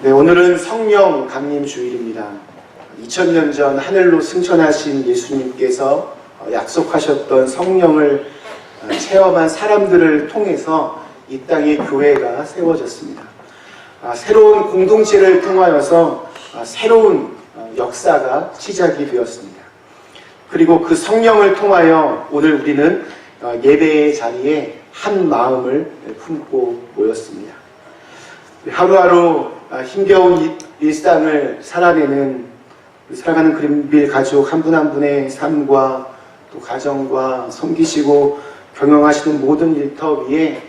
네, 오늘은 성령 강림 주일입니다. 2000년 전 하늘로 승천하신 예수님께서 약속하셨던 성령을 체험한 사람들을 통해서 이 땅에 교회가 세워졌습니다. 새로운 공동체를 통하여서 새로운 역사가 시작이 되었습니다. 그리고 그 성령을 통하여 오늘 우리는 예배의 자리에 한 마음을 품고 모였습니다. 하루하루 힘겨운 일상을 살아가는 그린빌 가족 한 분 한 분의 삶과 또 가정과 섬기시고 경영하시는 모든 일터 위에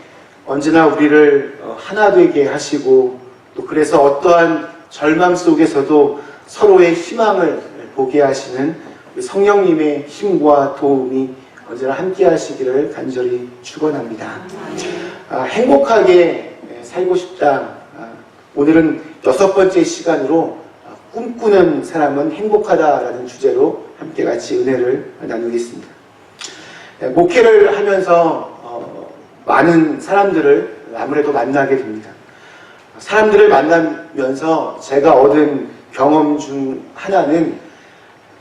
언제나 우리를 하나 되게 하시고 또 그래서 어떠한 절망 속에서도 서로의 희망을 보게 하시는 성령님의 힘과 도움이 언제나 함께 하시기를 간절히 축원합니다. 행복하게 살고 싶다. 오늘은 6번째 시간으로 꿈꾸는 사람은 행복하다라는 주제로 함께 같이 은혜를 나누겠습니다. 목회를 하면서 많은 사람들을 아무래도 만나게 됩니다. 사람들을 만나면서 제가 얻은 경험 중 하나는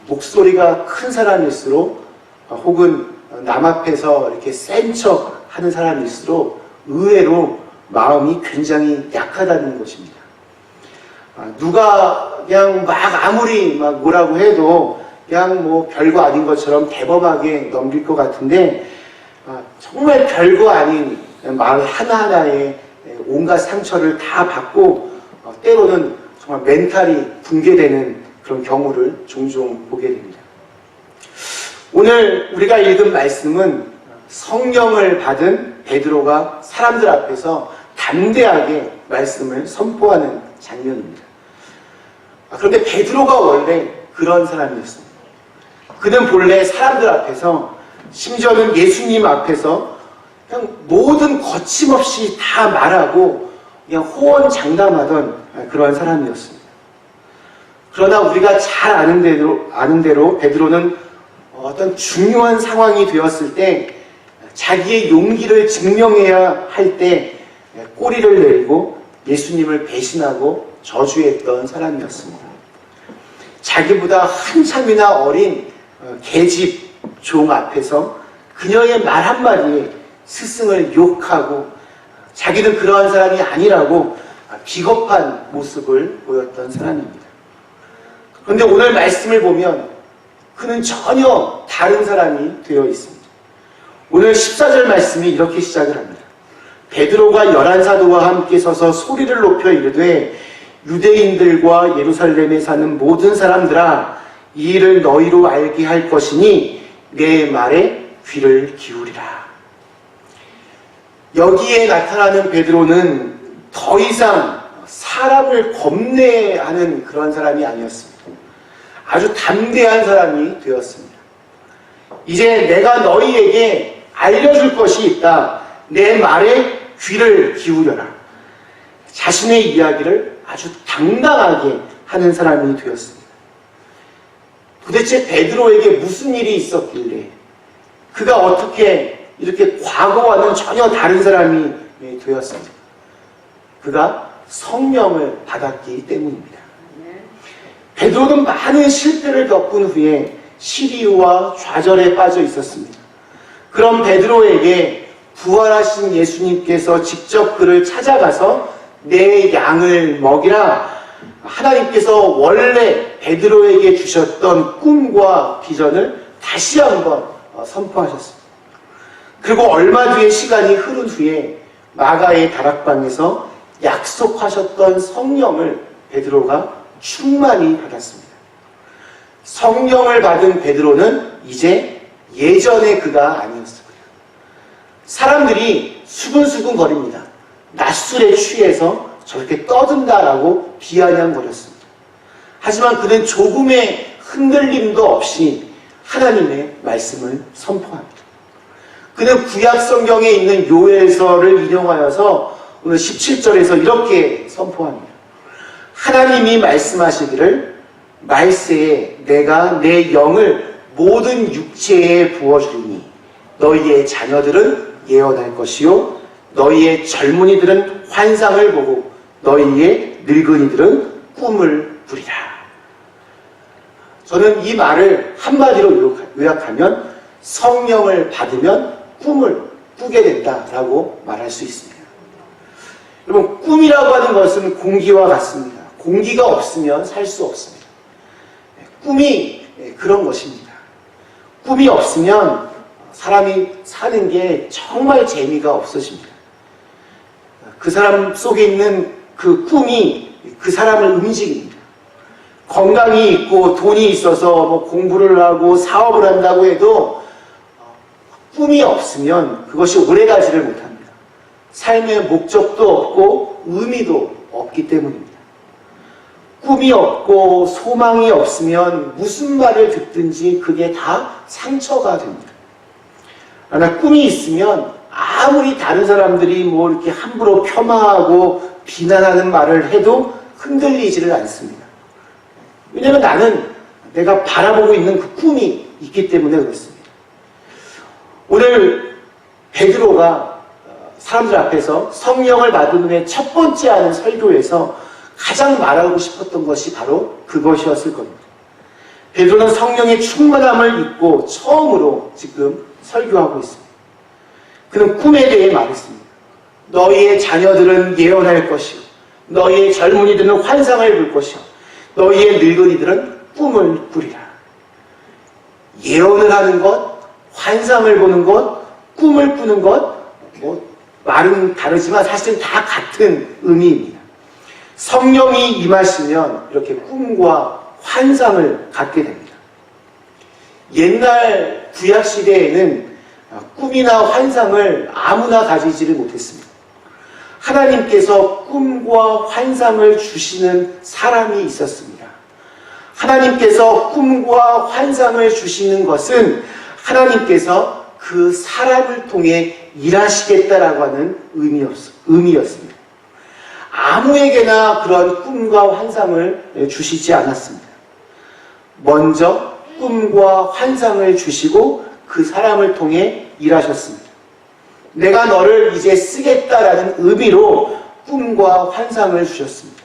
목소리가 큰 사람일수록 혹은 남 앞에서 이렇게 센 척 하는 사람일수록 의외로 마음이 굉장히 약하다는 것입니다. 누가 그냥 아무리 뭐라고 해도 그냥 뭐 별거 아닌 것처럼 대범하게 넘길 것 같은데 정말 별거 아닌 마음 하나하나에 온갖 상처를 다 받고 때로는 정말 멘탈이 붕괴되는 그런 경우를 종종 보게 됩니다. 오늘 우리가 읽은 말씀은 성령을 받은 베드로가 사람들 앞에서 담대하게 말씀을 선포하는 장면입니다. 그런데 베드로가 원래 그런 사람이었습니다. 그는 본래 사람들 앞에서 심지어는 예수님 앞에서 그냥 모든 거침없이 다 말하고 그냥 호언장담하던 그런 사람이었습니다. 그러나 우리가 잘 아는 대로 베드로는 어떤 중요한 상황이 되었을 때 자기의 용기를 증명해야 할 때 꼬리를 내리고 예수님을 배신하고 저주했던 사람이었습니다. 자기보다 한참이나 어린 계집 종 앞에서 그녀의 말 한마디에 스승을 욕하고 자기는 그러한 사람이 아니라고 비겁한 모습을 보였던 사람입니다. 그런데 오늘 말씀을 보면 그는 전혀 다른 사람이 되어 있습니다. 오늘 14절 말씀이 이렇게 시작을 합니다. 베드로가 11사도와 함께 서서 소리를 높여 이르되 유대인들과 예루살렘에 사는 모든 사람들아 이 일을 너희로 알게 할 것이니 내 말에 귀를 기울이라. 여기에 나타나는 베드로는 더 이상 사람을 겁내하는 그런 사람이 아니었습니다. 아주 담대한 사람이 되었습니다. 이제 내가 너희에게 알려줄 것이 있다. 내 말에 귀를 기울여라. 자신의 이야기를 아주 당당하게 하는 사람이 되었습니다. 도대체 베드로에게 무슨 일이 있었길래 그가 어떻게 이렇게 과거와는 전혀 다른 사람이 되었습니까? 그가 성령을 받았기 때문입니다. 베드로는 많은 실패를 겪은 후에 시리와 좌절에 빠져 있었습니다. 그런 베드로에게 부활하신 예수님께서 직접 그를 찾아가서 내 양을 먹이라. 하나님께서 원래 베드로에게 주셨던 꿈과 비전을 다시 한번 선포하셨습니다. 그리고 얼마 뒤에 시간이 흐른 후에 마가의 다락방에서 약속하셨던 성령을 베드로가 충만히 받았습니다. 성령을 받은 베드로는 이제 예전의 그가 아니었습니다. 사람들이 수근수근 거립니다. 낮술에 취해서 저렇게 떠든다라고 비아냥거렸습니다. 하지만 그는 조금의 흔들림도 없이 하나님의 말씀을 선포합니다. 그는 구약 성경에 있는 요엘서를 인용하여서 오늘 17절에서 이렇게 선포합니다. 하나님이 말씀하시기를 말세에 내가 내 영을 모든 육체에 부어주리니 너희의 자녀들은 예언할 것이요 너희의 젊은이들은 환상을 보고 너희의 늙은이들은 꿈을 꾸리라. 저는 이 말을 한마디로 요약하면 성령을 받으면 꿈을 꾸게 된다라고 말할 수 있습니다. 여러분, 꿈이라고 하는 것은 공기와 같습니다. 공기가 없으면 살 수 없습니다. 꿈이 그런 것입니다. 꿈이 없으면 사람이 사는 게 정말 재미가 없어집니다. 그 사람 속에 있는 그 꿈이 그 사람을 움직입니다. 건강이 있고 돈이 있어서 뭐 공부를 하고 사업을 한다고 해도 꿈이 없으면 그것이 오래가지를 못합니다. 삶의 목적도 없고 의미도 없기 때문입니다. 꿈이 없고 소망이 없으면 무슨 말을 듣든지 그게 다 상처가 됩니다. 그러나 꿈이 있으면 아무리 다른 사람들이 뭐 이렇게 함부로 폄하하고 비난하는 말을 해도 흔들리지를 않습니다. 왜냐하면 나는 내가 바라보고 있는 그 꿈이 있기 때문에 그렇습니다. 오늘 베드로가 사람들 앞에서 성령을 받은 후에 첫 번째 하는 설교에서 가장 말하고 싶었던 것이 바로 그것이었을 겁니다. 베드로는 성령의 충만함을 입고 처음으로 지금 설교하고 있습니다. 그는 꿈에 대해 말했습니다. 너희의 자녀들은 예언할 것이요, 너희의 젊은이들은 환상을 볼 것이요, 너희의 늙은이들은 꿈을 꾸리라. 예언을 하는 것, 환상을 보는 것, 꿈을 꾸는 것, 말은 다르지만 사실은 다 같은 의미입니다. 성령이 임하시면 이렇게 꿈과 환상을 갖게 됩니다. 옛날 구약시대에는 꿈이나 환상을 아무나 가지지를 못했습니다. 하나님께서 꿈과 환상을 주시는 사람이 있었습니다. 하나님께서 꿈과 환상을 주시는 것은 하나님께서 그 사람을 통해 일하시겠다라고 하는 의미였습니다. 아무에게나 그런 꿈과 환상을 주시지 않았습니다. 먼저 꿈과 환상을 주시고 그 사람을 통해 일하셨습니다. 내가 너를 이제 쓰겠다라는 의미로 꿈과 환상을 주셨습니다.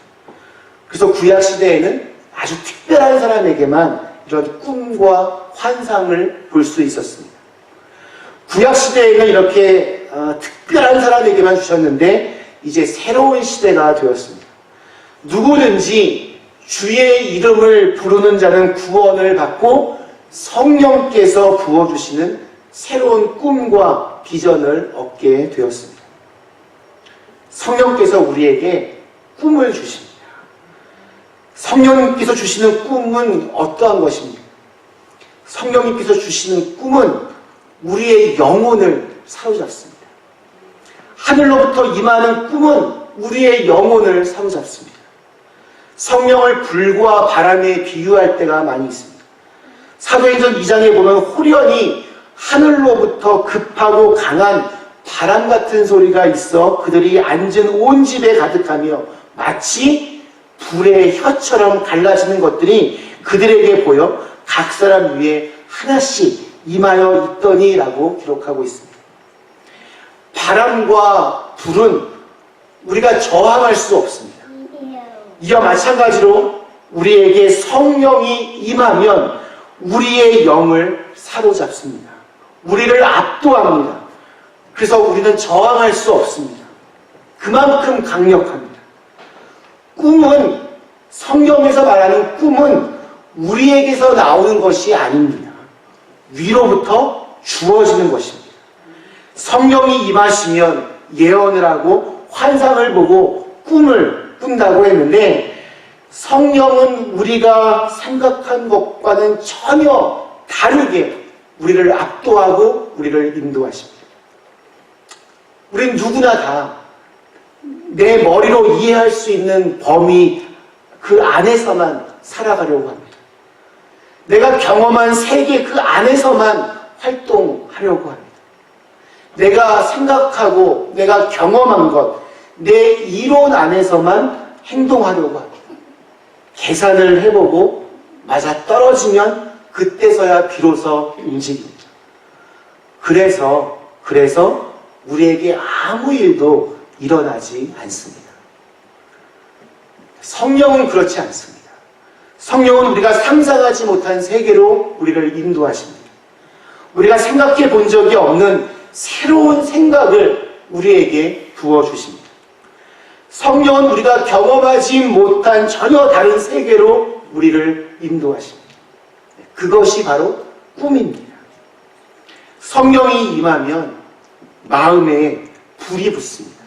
그래서 구약시대에는 아주 특별한 사람에게만 이런 꿈과 환상을 볼 수 있었습니다. 구약시대에는 이렇게 특별한 사람에게만 주셨는데 이제 새로운 시대가 되었습니다. 누구든지 주의 이름을 부르는 자는 구원을 받고 성령께서 부어주시는 새로운 꿈과 비전을 얻게 되었습니다. 성령께서 우리에게 꿈을 주십니다. 성령님께서 주시는 꿈은 어떠한 것입니까? 성령님께서 주시는 꿈은 우리의 영혼을 사로잡습니다. 하늘로부터 임하는 꿈은 우리의 영혼을 사로잡습니다. 성령을 불과 바람에 비유할 때가 많이 있습니다. 사도행전 2장에 보면 호련히 하늘로부터 급하고 강한 바람 같은 소리가 있어 그들이 앉은 온 집에 가득하며 마치 불의 혀처럼 갈라지는 것들이 그들에게 보여 각 사람 위에 하나씩 임하여 있더니 라고 기록하고 있습니다. 바람과 불은 우리가 저항할 수 없습니다. 이와 마찬가지로 우리에게 성령이 임하면 우리의 영을 사로잡습니다. 우리를 압도합니다. 그래서 우리는 저항할 수 없습니다. 그만큼 강력합니다. 꿈은, 성경에서 말하는 꿈은 우리에게서 나오는 것이 아닙니다. 위로부터 주어지는 것입니다. 성령이 임하시면 예언을 하고 환상을 보고 꿈을 꾼다고 했는데 성령은 우리가 생각한 것과는 전혀 다르게 우리를 압도하고 우리를 인도하십니다. 우린 누구나 다 내 머리로 이해할 수 있는 범위 그 안에서만 살아가려고 합니다. 내가 경험한 세계 그 안에서만 활동하려고 합니다. 내가 생각하고 내가 경험한 것, 내 이론 안에서만 행동하려고 합니다. 계산을 해보고 맞아 떨어지면 그때서야 비로소 움직입니다. 그래서 우리에게 아무 일도 일어나지 않습니다. 성령은 그렇지 않습니다. 성령은 우리가 상상하지 못한 세계로 우리를 인도하십니다. 우리가 생각해 본 적이 없는 새로운 생각을 우리에게 부어주십니다. 성령은 우리가 경험하지 못한 전혀 다른 세계로 우리를 인도하십니다. 그것이 바로 꿈입니다. 성령이 임하면 마음에 불이 붙습니다.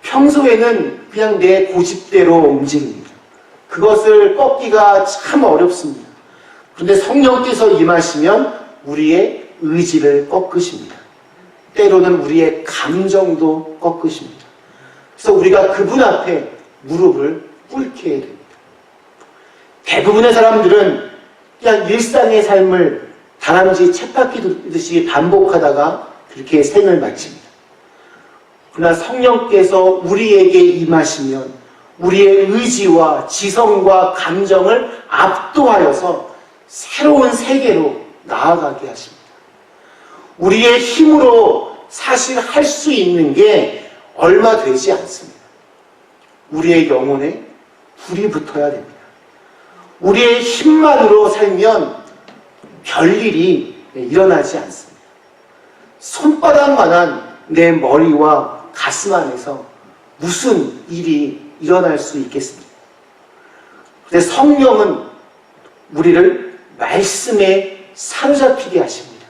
평소에는 그냥 내 고집대로 움직입니다. 그것을 꺾기가 참 어렵습니다. 그런데 성령께서 임하시면 우리의 의지를 꺾으십니다. 때로는 우리의 감정도 꺾으십니다. 그래서 우리가 그분 앞에 무릎을 꿇게 됩니다. 대부분의 사람들은 그냥 일상의 삶을 다람쥐 쳇바퀴 돌듯이 반복하다가 그렇게 생을 마칩니다. 그러나 성령께서 우리에게 임하시면 우리의 의지와 지성과 감정을 압도하여서 새로운 세계로 나아가게 하십니다. 우리의 힘으로 사실 할 수 있는 게 얼마 되지 않습니다. 우리의 영혼에 불이 붙어야 됩니다. 우리의 힘만으로 살면 별일이 일어나지 않습니다. 손바닥만한 내 머리와 가슴 안에서 무슨 일이 일어날 수 있겠습니까? 그런데 성령은 우리를 말씀에 사로잡히게 하십니다.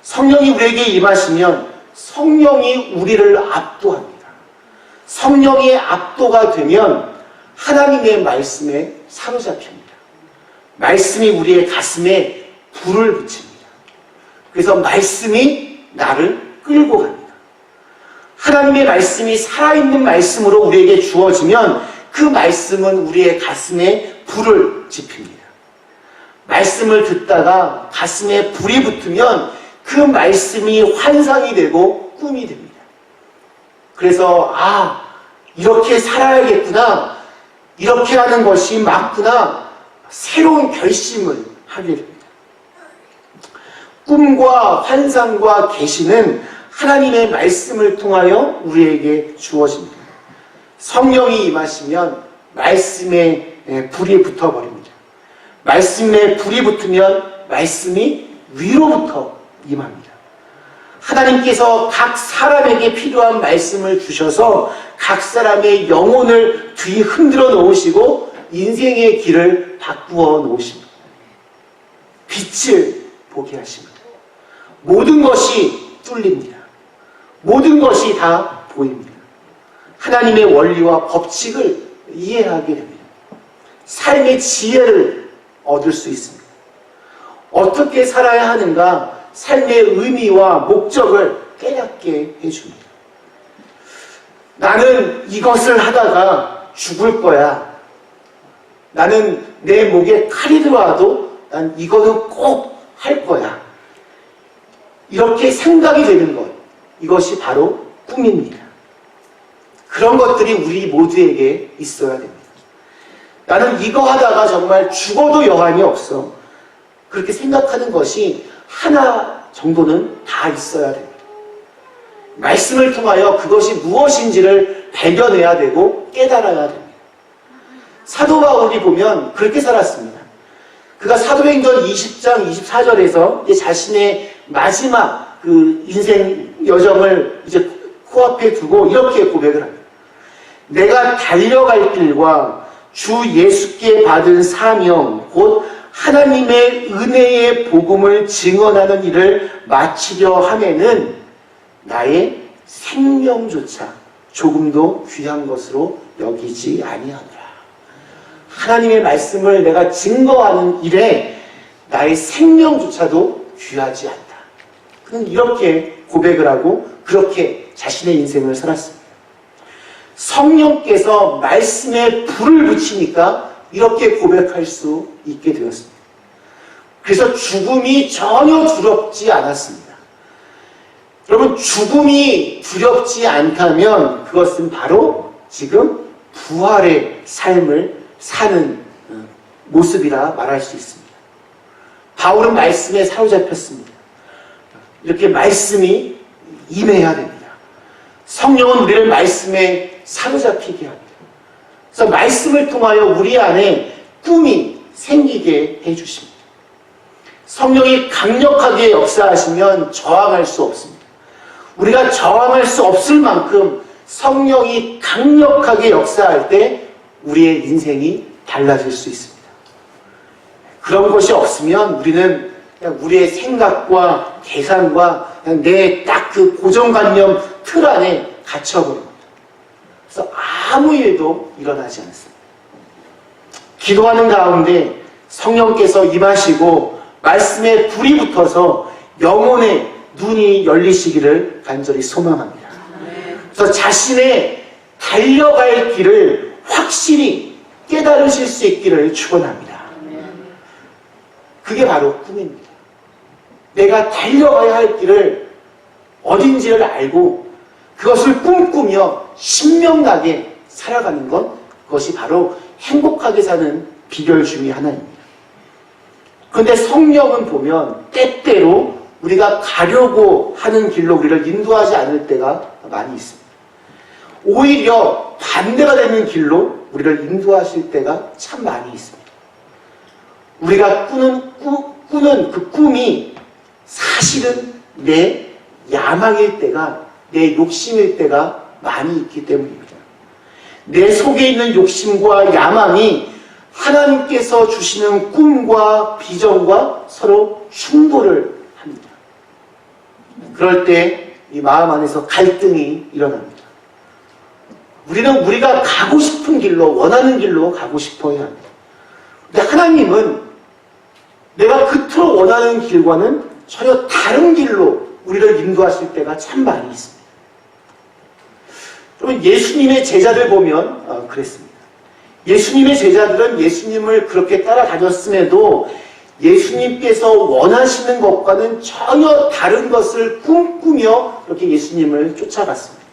성령이 우리에게 임하시면 성령이 우리를 압도합니다. 성령의 압도가 되면 하나님의 말씀에 사로잡힙니다. 말씀이 우리의 가슴에 불을 붙입니다. 그래서 말씀이 나를 끌고 갑니다. 하나님의 말씀이 살아있는 말씀으로 우리에게 주어지면 그 말씀은 우리의 가슴에 불을 지핍니다. 말씀을 듣다가 가슴에 불이 붙으면 그 말씀이 환상이 되고 꿈이 됩니다. 그래서 이렇게 살아야겠구나, 이렇게 하는 것이 맞구나, 새로운 결심을 하게 됩니다. 꿈과 환상과 계시는 하나님의 말씀을 통하여 우리에게 주어집니다. 성령이 임하시면 말씀에 불이 붙어버립니다. 말씀에 불이 붙으면 말씀이 위로부터 임합니다. 하나님께서 각 사람에게 필요한 말씀을 주셔서 각 사람의 영혼을 뒤흔들어 놓으시고 인생의 길을 바꾸어 놓으십니다. 빛을 보게 하십니다. 모든 것이 뚫립니다. 모든 것이 다 보입니다. 하나님의 원리와 법칙을 이해하게 됩니다. 삶의 지혜를 얻을 수 있습니다. 어떻게 살아야 하는가, 삶의 의미와 목적을 깨닫게 해줍니다. 나는 이것을 하다가 죽을 거야. 나는 내 목에 칼이 들어와도 난 이거는 꼭 할 거야. 이렇게 생각이 되는 것, 이것이 바로 꿈입니다. 그런 것들이 우리 모두에게 있어야 됩니다. 나는 이거 하다가 정말 죽어도 여한이 없어. 그렇게 생각하는 것이 하나 정도는 다 있어야 됩니다. 말씀을 통하여 그것이 무엇인지를 발견해야 되고 깨달아야 됩니다. 사도 바울이 보면 그렇게 살았습니다. 그가 사도행전 20장 24절에서 자신의 마지막 그 인생 여정을 이제 코앞에 두고 이렇게 고백을 합니다. 내가 달려갈 길과 주 예수께 받은 사명 곧 하나님의 은혜의 복음을 증언하는 일을 마치려 하면은 나의 생명조차 조금도 귀한 것으로 여기지 아니하노라. 하나님의 말씀을 내가 증거하는 일에 나의 생명조차도 귀하지 않다. 그는 이렇게 고백을 하고 그렇게 자신의 인생을 살았습니다. 성령께서 말씀에 불을 붙이니까 이렇게 고백할 수 있게 되었습니다. 그래서 죽음이 전혀 두렵지 않았습니다. 여러분, 죽음이 두렵지 않다면 그것은 바로 지금 부활의 삶을 사는 모습이라 말할 수 있습니다. 바울은 말씀에 사로잡혔습니다. 이렇게 말씀이 임해야 됩니다. 성령은 우리를 말씀에 사로잡히게 합니다. 그래서 말씀을 통하여 우리 안에 꿈이 생기게 해주십니다. 성령이 강력하게 역사하시면 저항할 수 없습니다. 우리가 저항할 수 없을 만큼 성령이 강력하게 역사할 때 우리의 인생이 달라질 수 있습니다. 그런 것이 없으면 우리는 그냥 우리의 생각과 계산과 그냥 내 딱 그 고정관념 틀 안에 갇혀버립니다. 그래서 아무 일도 일어나지 않습니다. 기도하는 가운데 성령께서 임하시고 말씀에 불이 붙어서 영혼의 눈이 열리시기를 간절히 소망합니다. 그래서 자신의 달려갈 길을 확실히 깨달으실 수 있기를 축원합니다. 그게 바로 꿈입니다. 내가 달려가야 할 길을 어딘지를 알고 그것을 꿈꾸며 신명나게 살아가는 것, 그것이 바로 행복하게 사는 비결 중에 하나입니다. 그런데 성령은 보면 때때로 우리가 가려고 하는 길로 우리를 인도하지 않을 때가 많이 있습니다. 오히려 반대가 되는 길로 우리를 인도하실 때가 참 많이 있습니다. 우리가 꾸는 그 꿈이 사실은 내 야망일 때가, 내 욕심일 때가 많이 있기 때문입니다. 내 속에 있는 욕심과 야망이 하나님께서 주시는 꿈과 비전과 서로 충돌을 합니다. 그럴 때 이 마음 안에서 갈등이 일어납니다. 우리는 우리가 가고 싶은 길로, 원하는 길로 가고 싶어야 합니다. 근데 하나님은 내가 그토록 원하는 길과는 전혀 다른 길로 우리를 인도하실 때가 참 많이 있습니다. 여러분, 예수님의 제자들 보면 그랬습니다. 예수님의 제자들은 예수님을 그렇게 따라다녔음에도 예수님께서 원하시는 것과는 전혀 다른 것을 꿈꾸며 그렇게 예수님을 쫓아갔습니다.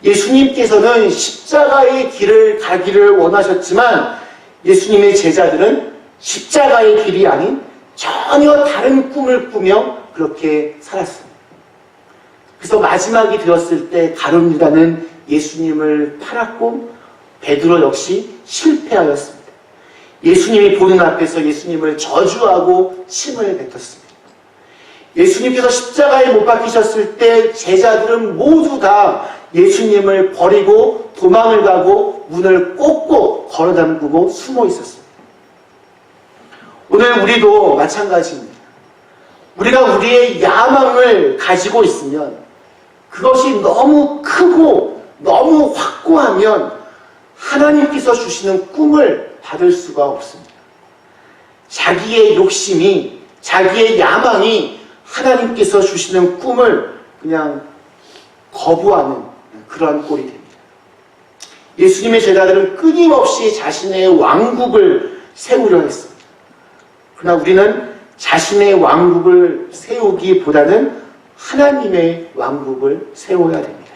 예수님께서는 십자가의 길을 가기를 원하셨지만 예수님의 제자들은 십자가의 길이 아닌 전혀 다른 꿈을 꾸며 그렇게 살았습니다. 그래서 마지막이 되었을 때 가룟 유다는 예수님을 팔았고 베드로 역시 실패하였습니다. 예수님이 보는 앞에서 예수님을 저주하고 침을 뱉었습니다. 예수님께서 십자가에 못 박히셨을 때 제자들은 모두 다 예수님을 버리고 도망을 가고 문을 꼭꼭 걸어 잠그고 숨어 있었습니다. 오늘 우리도 마찬가지입니다. 우리가 우리의 야망을 가지고 있으면 그것이 너무 크고 너무 확고하면 하나님께서 주시는 꿈을 받을 수가 없습니다. 자기의 욕심이, 자기의 야망이 하나님께서 주시는 꿈을 그냥 거부하는 그러한 꼴이 됩니다. 예수님의 제자들은 끊임없이 자신의 왕국을 세우려 했습니다. 그러나 우리는 자신의 왕국을 세우기보다는 하나님의 왕국을 세워야 됩니다.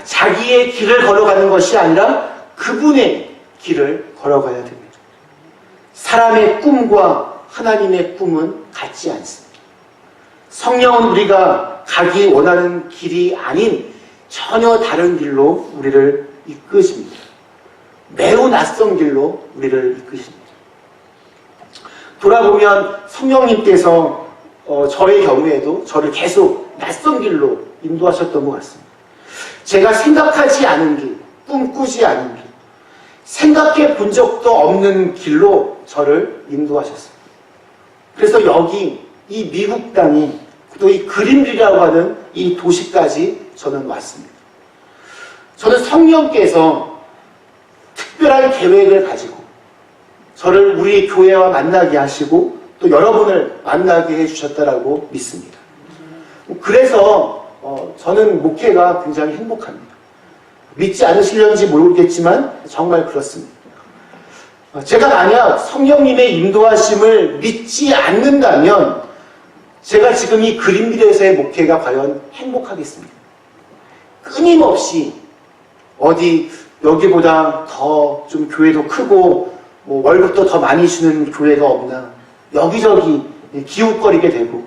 자기의 길을 걸어가는 것이 아니라 그분의 길을 걸어가야 됩니다. 사람의 꿈과 하나님의 꿈은 같지 않습니다. 성령은 우리가 가기 원하는 길이 아닌 전혀 다른 길로 우리를 이끄십니다. 매우 낯선 길로 우리를 이끄십니다. 돌아보면 성령님께서 저의 경우에도 저를 계속 낯선 길로 인도하셨던 것 같습니다. 제가 생각하지 않은 길, 꿈꾸지 않은 길, 생각해 본 적도 없는 길로 저를 인도하셨습니다. 그래서 여기 이 미국 땅에 또 이 그린빌이라고 하는 이 도시까지 저는 왔습니다. 저는 성령께서 특별한 계획을 가지고 저를 우리 교회와 만나게 하시고 또 여러분을 만나게 해주셨다라고 믿습니다. 그래서 저는 목회가 굉장히 행복합니다. 믿지 않으시려는지 모르겠지만 정말 그렇습니다. 제가 만약 성령님의 인도하심을 믿지 않는다면 제가 지금 이 그린빌에서의 목회가 과연 행복하겠습니까? 끊임없이 어디 여기보다 더 좀 교회도 크고 뭐 월급도 더 많이 주는 교회가 없나, 여기저기 기웃거리게 되고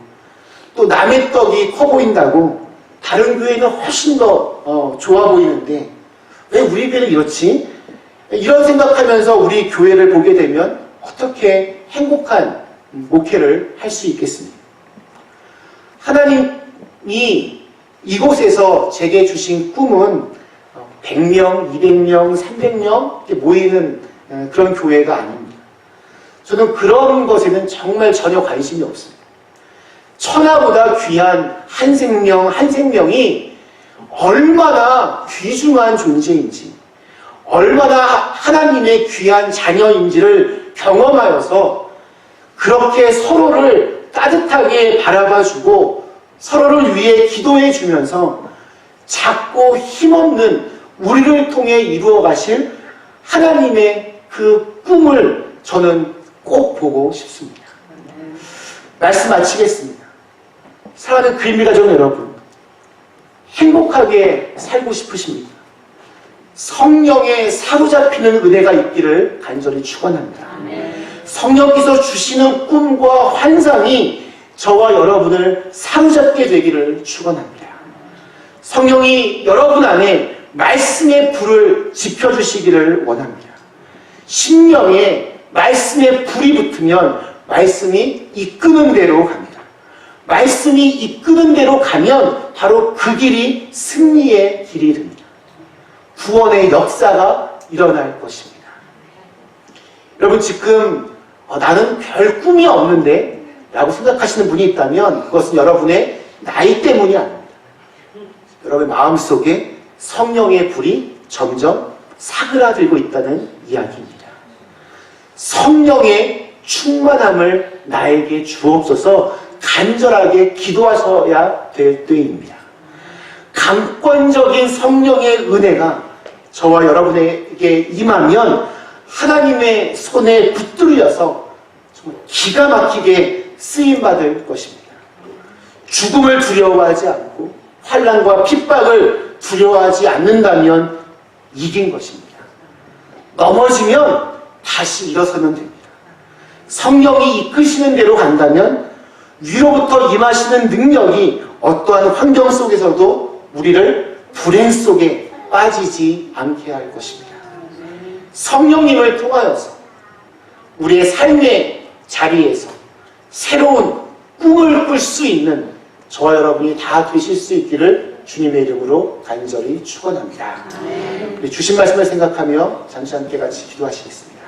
또 남의 떡이 커 보인다고 다른 교회는 훨씬 더 좋아 보이는데 왜 우리 교회는 이렇지? 이런 생각하면서 우리 교회를 보게 되면 어떻게 행복한 목회를 할 수 있겠습니까? 하나님이 이곳에서 제게 주신 꿈은 100명, 200명, 300명 모이는 그런 교회가 아닙니다. 저는 그런 것에는 정말 전혀 관심이 없습니다. 천하보다 귀한 한 생명, 한 생명이 얼마나 귀중한 존재인지, 얼마나 하나님의 귀한 자녀인지를 경험하여서 그렇게 서로를 따뜻하게 바라봐주고 서로를 위해 기도해 주면서 작고 힘없는 우리를 통해 이루어 가실 하나님의 그 꿈을 저는 꼭 보고 싶습니다. 말씀 마치겠습니다. 사랑하는 그림미가족 여러분, 행복하게 살고 싶으십니까? 성령에 사로잡히는 은혜가 있기를 간절히 축원합니다. 성령께서 주시는 꿈과 환상이 저와 여러분을 사로잡게 되기를 축원합니다. 성령이 여러분 안에 말씀의 불을 지펴주시기를 원합니다. 심령에 말씀의 불이 붙으면 말씀이 이끄는 대로 갑니다. 말씀이 이끄는 대로 가면 바로 그 길이 승리의 길이 됩니다. 구원의 역사가 일어날 것입니다. 여러분 지금 나는 별 꿈이 없는데 라고 생각하시는 분이 있다면 그것은 여러분의 나이 때문이 아닙니다. 여러분의 마음속에 성령의 불이 점점 사그라들고 있다는 이야기입니다. 성령의 충만함을 나에게 주옵소서 간절하게 기도하셔야 될 때입니다. 강권적인 성령의 은혜가 저와 여러분에게 임하면 하나님의 손에 붙들려서 정말 기가 막히게 쓰임받을 것입니다. 죽음을 두려워하지 않고 환난과 핍박을 두려워하지 않는다면 이긴 것입니다. 넘어지면 다시 일어서면 됩니다. 성령이 이끄시는 대로 간다면 위로부터 임하시는 능력이 어떠한 환경 속에서도 우리를 불행 속에 빠지지 않게 할 것입니다. 성령님을 통하여서 우리의 삶의 자리에서 새로운 꿈을 꿀 수 있는 저와 여러분이 다 되실 수 있기를 주님의 이름으로 간절히 축원합니다. 우리 주신 말씀을 생각하며 잠시 함께 같이 기도하시겠습니다.